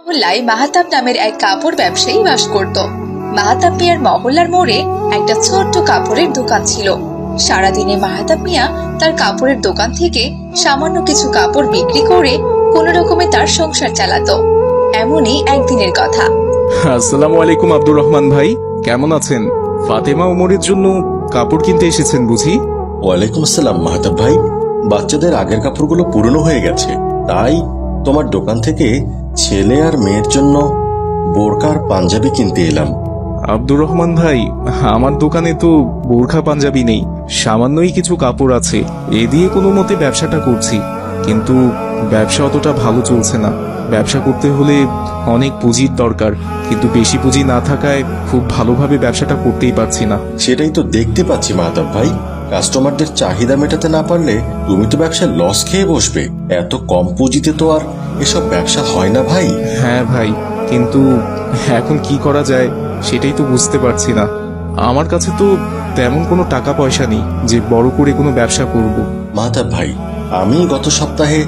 মহল্লায় মাহাতাব নামের এক কাপড় ব্যবসায়ী বাস করত। মাহাতাব মিয়ার মহল্লার মোড়ে একটা ছোট্ট কাপড়ের দোকান ছিল। সারাদিনে মাহাতাব মিয়া তার কাপড়ের দোকান থেকে সামান্য কিছু কাপড় বিক্রি করে কোন রকমে তার সংসার চালাতো। এমনই একদিনের কথা। আসসালামু আলাইকুম আব্দুর রহমান ভাই, কেমন আছেন? ফাতেমা ওমরের জন্য কাপড় কিনতে এসেছেন বুঝি? ওয়ালাইকুম আসসালাম মাহতাব ভাই, বাচ্চাদের আগের কাপড়গুলো পুরনো হয়ে গেছে, তাই তোমার দোকান থেকে ছেলে আর মেয়ের জন্য বোরকা আর পাঞ্জাবি কিনতে এলাম। আব্দুর রহমান ভাই, আমার দোকানে তো বোরখা পাঞ্জাবি নেই, সামান্যই কিছু কাপড় আছে, এ দিয়ে কোনো মতে ব্যবসাটা করছি, কিন্তু ব্যবসা অতটা ভালো চলছে না। ব্যবসা করতে হলে অনেক পুঁজির দরকার, কিন্তু বেশি পুঁজি না থাকায় খুব ভালোভাবে ব্যবসাটা করতেই পারছি না। সেটাই তো দেখতে পাচ্ছি মাহতাব ভাই, কাস্টমারদের চাহিদা মেটাতে না পারলে তুমি তো ব্যবসায় লস খেয়ে বসবে। এত কম পুঁজিতে তো আর এসব ব্যবসা হয় না ভাই। হ্যাঁ ভাই, কিন্তু এখন কি করা যায় সেটাই তো বুঝতে পারছি না। আমার কাছে তো তেমন কোনো টাকা পয়সা নেই যে বড় করে কোনো ব্যবসা করব। মাহতাব ভাই, আমি গত সপ্তাহে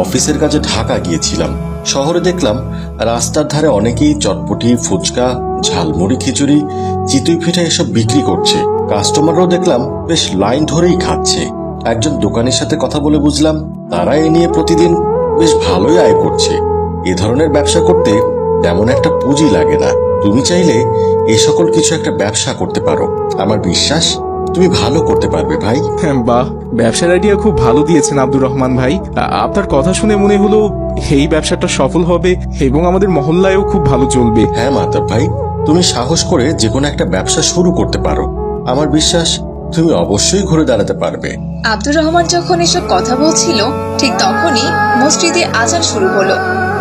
অফিসের কাজে ঢাকা গিয়েছিলাম। শহরে দেখলাম রাস্তার ধারে অনেকেই চটপটি, ফুচকা, ঝালমুড়ি, খিচুড়ি, চিতই পিঠা এসব বিক্রি করছে। কাস্টমাররাও দেখলাম বেশ লাইন ধরেই খাচ্ছে। একজন দোকানের সাথে কথা বলে বুঝলাম তারা এ নিয়ে প্রতিদিন বেশ ভালোই আয় করছে। এ ধরনের ব্যবসা করতে তেমন একটা পুঁজি লাগে না। তুমি চাইলে এই সকল কিছু একটা ব্যবসা করতে পারো। আমার বিশ্বাস তুমি ভালো করতে পারবে ভাই। বাহ, ব্যবসার আইডিয়া খুব ভালো দিয়েছেন আব্দুর রহমান ভাই। আপনার কথা শুনে মনে হলো এই ব্যবসাটা সফল হবে এবং আমাদের মহল্লায়ও খুব ভালো চলবে। হ্যাঁ মাহতাব ভাই, তুমি সাহস করে যে কোনো একটা ব্যবসা শুরু করতে পারো। আমার বিশ্বাস তুমি অবশ্যই ঘুরে দাঁড়াতে পারবে। আব্দুর রহমান যখন এসব কথা বলছিল ঠিক তখনই মসজিদে আজান শুরু হলো।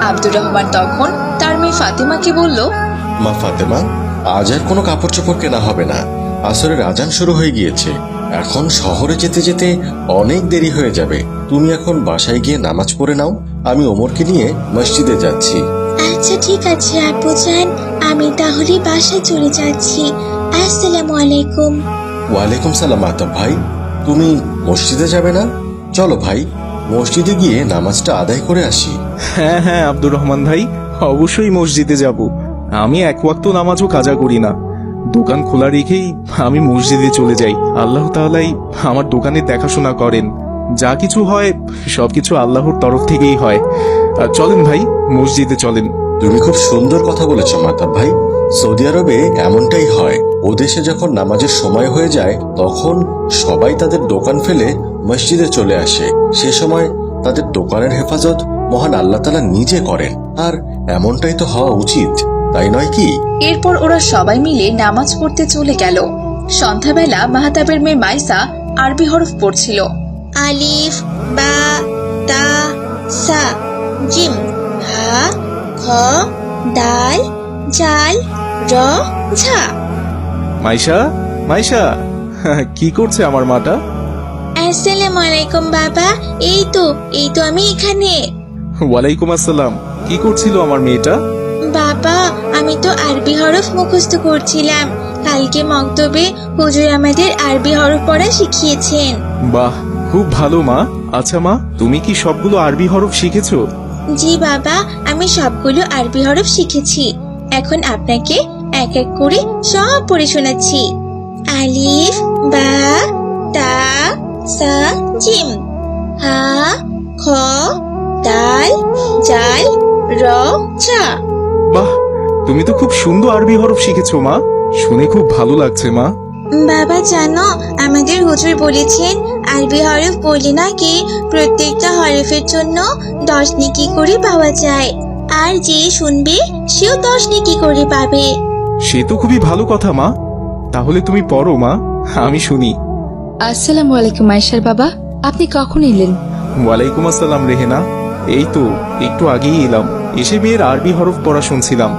আব্দুর রহমান তখন তার মেয়ে ফাতেমাকে বলল, মা ফাতেমা, আজ আর কোনো কাপড় চোপড় কেনা হবে না, আসরের আজান শুরু হয়ে গিয়েছে। এখন শহরে যেতে যেতে অনেক দেরি হয়ে যাবে। তুমি এখন বাসায় গিয়ে নামাজ পড়ে নাও, আমি ওমরকে নিয়ে মসজিদে যাচ্ছি। আচ্ছা ঠিক আছে আব্বুজান, আমি তাহলে বাসায় চলে যাচ্ছি। আসসালামু আলাইকুম। ওয়ালাইকুম সালাম মাহতাব ভাই, তুমি মসজিদে যাবে না? চলো ভাই, মসজিদে গিয়ে নামাজটা আদায় করে আসি। হ্যাঁ হ্যাঁ আব্দুর রহমান ভাই, অবশ্যই মসজিদে যাব। আমি এক ওয়াক্ত নামাজও কাজা করি না, দোকান খোলা রেখেই আমি মসজিদে চলে যাই। আল্লাহ তাআলাই আমার দোকানে দেখাশোনা করেন, যা কিছু হয় সবকিছু আল্লাহর তরফ থেকেই হয়। চলেন ভাই, মসজিদে চলেন। তুমি খুব সুন্দর কথা বলেছ মাহতাব ভাই। সৌদি আরবে এমনটাই হয়, ও দেশে যখন নামাজের সময় হয়ে যায় তখন সবাই তাদের দোকান ফেলে মসজিদে চলে আসে। সে সময় তাদের দোকানের হেফাজত মহান আল্লাহ তাআলা নিজে করেন, আর এমনটাই তো হওয়া উচিত, তাই নয় কি? এরপর ওরা সবাই মিলে নামাজ পড়তে চলে গেল। সন্ধ্যাবেলা মাহাতাবের মেয়ে মাইসা আরবি হরফ পড়ছিল। আলিফ, বা, তা, সা, জিম, হা, খ, দাল, জাল, র, ঝা। মাইশা, মাইশা, কি করছে আমার মাটা? আসসালামু আলাইকুম বাবা, এই তো আমি এখানে। ওয়ালাইকুম আসসালাম। কি করছিল আমার মেয়েটা? বাবা, আমি তো আরবি হরফ মুখস্থ করছিলাম। কালকে মক্তবে হুজুর আমাদের আরবি হরফ পড়া শিখিয়েছেন। বাহ, খুব ভালো মা। আচ্ছা মা, তুমি কি সবগুলো আরবি হরফ শিখেছো? জি বাবা, আমি সবগুলো আরবি হরফ শিখেছি। এখন আপনাকে এক এক করে সব পড়ে শোনাচ্ছি। আলিফ, বা, তা, সা, জিম, হা, খ, দাল, জাল, র, ঝা। বাহ, তুমি তো খুব সুন্দর আরবি হরফ শিখেছো মা, শুনে খুব ভালো লাগছে মা। বাবা জানো, আমাদের হুজুর বলেছেন আরবি হরফ পড়লে নাকি প্রত্যেকটা হরফের জন্য 10 নেকি করে পাওয়া যায়, আর যে শুনবে সেও 10 নেকি করে পাবে। সে তো খুবই ভালো কথা মা, তাহলে তুমি পড়ো মা, আমি শুনি। আসসালামু আলাইকুম আয়েশার বাবা, আপনি কখন এলেন? ওয়ালাইকুম আসসালাম রেহেনা, এই তো একটু আগেই এলাম, এসে মেয়ের আরবি হরফ পড়া শুনছিলাম।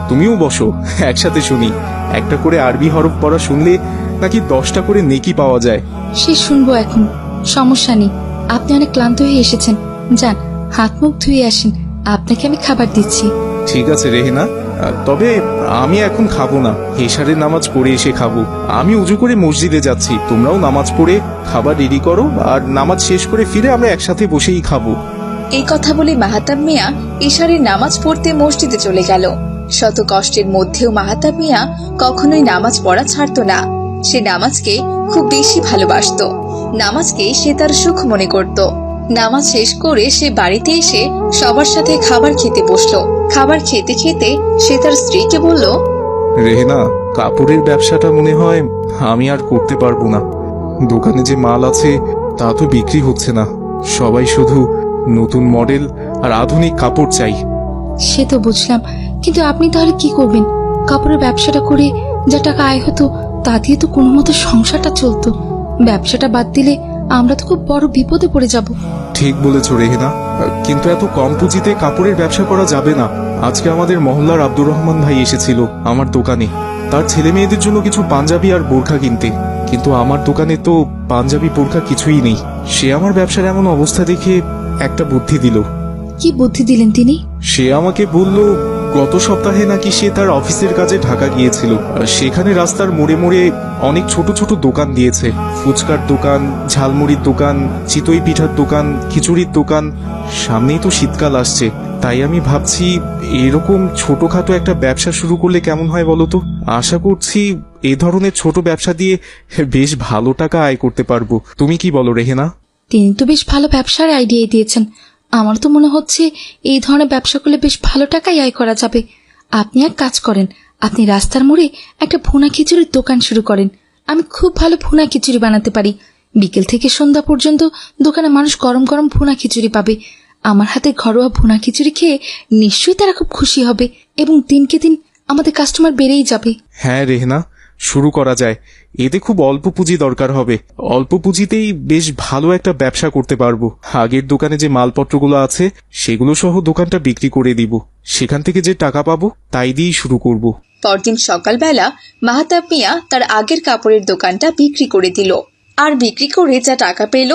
তুমিও বসো, একসাথে শুনি। একটা করে আরবি হরফ পড়া শুনলে নাকি 10টা করে নেকি পাওয়া যায়। সে শুনবো এখন, সমস্যা নেই। আপনি অনেক ক্লান্ত হয়ে এসেছেন, যান হাত মুখ ধুয়ে আসেন, আপনাকে আমি খাবার দিচ্ছি। ঠিক আছে রেহেনা, তবে আমি এখন খাবো না, এশারের নামাজ পড়ে এসে খাবো। আমি উজু করে মসজিদে যাচ্ছি, তোমরাও নামাজ পড়ে খাবার রেডি করো, আর নামাজ শেষ করে ফিরে আমরা একসাথে বসেই খাবো। এই কথা বলে মাহাতাব মিয়া ইশারের নামাজ পড়তে মসজিদে চলে গেল। শত কষ্টের মধ্যেও মাহাতাব মিয়া কখনোই নামাজ পড়া ছাড়তো না। সে নামাজকে খুব বেশি ভালোবাসতো। নামাজকে সে তার সুখ মনে করত। নামাজ শেষ করে সে বাড়িতে এসে সবার সাথে খাবার খেতে বসলো। খাবার খেতে খেতে সে তার স্ত্রীকে বলল, রেহেনা, কাপড়ের ব্যবসাটা মনে হয় আমি আর করতে পারবো না। দোকানে যে মাল আছে তা তো বিক্রি হচ্ছে না। সবাই শুধু নতুন মডেল আর আধুনিক কাপড় চাই। সে তো বুঝলাম, কিন্তু আপনি তাহলে কি করবেন? কাপড়ের ব্যবসাটা করে যা টাকা আয় হতো তা দিয়ে তো কোনো মতো সংসারটা চলতো। ব্যবসাটা বাদ দিলে আমরা তো খুব বড় বিপদে পড়ে যাব। ঠিক বলেছ রেহেনা, কিন্তু এত কম পুঁজিতে কাপড়ের ব্যবসা করা যাবে না। আজকে আমাদের মহল্লার আব্দুর রহমান ভাই এসেছিল আমার দোকানে, তার ছেলে মেয়েদের জন্য কিছু পাঞ্জাবি আর বোরখা কিনতে। কিন্তু আমার দোকানে তো পাঞ্জাবি বোরখা কিছুই নেই। সে আমার ব্যবসার এমন অবস্থা দেখে একটা বুদ্ধি দিল। কি বুদ্ধি দিলেন তিনি? সে আমাকে বলল, গত সপ্তাহে নাকি সে তার অফিসের কাজে ঢাকা গিয়েছিল। সেখানে রাস্তার মোড়ে মোড়ে অনেক ছোট ছোট দোকান দিয়েছে। ফুচকার দোকান, ঝালমুড়ির দোকান, চিতই পিঠার দোকান, খিচুড়ির দোকান। সামনেই তো শীতকাল আসছে, তাই আমি ভাবছি এরকম ছোটখাটো একটা ব্যবসা শুরু করলে কেমন হয় বলতো। আশা করছি এই ধরনের ছোট ব্যবসা দিয়ে বেশ ভালো টাকা আয় করতে পারবো। তুমি কি বলো রেহেনা? তিনি তো বেশ ভালো ব্যবসার আইডিয়া দিয়েছেন। আমার তো মনে হচ্ছে এই ধরনের ব্যবসা করলে বেশ ভালো টাকাই আয় করা যাবে। আপনি এক কাজ করেন, আপনি রাস্তার মোড়ে একটা ভুনা খিচুড়ির দোকান শুরু করেন। আমি খুব ভালো ভুনা খিচুড়ি বানাতে পারি। বিকেল থেকে সন্ধ্যা পর্যন্ত দোকানে মানুষ গরম গরম ভুনা খিচুড়ি পাবে। আমার হাতে ঘরোয়া ভুনা খিচুড়ি খেয়ে নিশ্চয়ই তারা খুব খুশি হবে এবং দিনকে দিন আমাদের কাস্টমার বেড়েই যাবে। হ্যাঁ রেহেনা, শুরু করা যায়। এতে খুব অল্প পুঁজি দরকার হবে। অল্প পুঁজিতেই বেশ ভালো একটা ব্যবসা করতে পারবো। আগের দোকানে যে মালপত্রগুলো আছে সেগুলো সহ দোকানটা বিক্রি করে দিব। সেখান থেকে যে টাকা পাবো তাই দিয়েই শুরু করব। পরদিন সকালবেলা মাহাতাব মিয়া তার আগের কাপড়ের দোকানটা বিক্রি করে দিল। আর বিক্রি করে যা টাকা পেল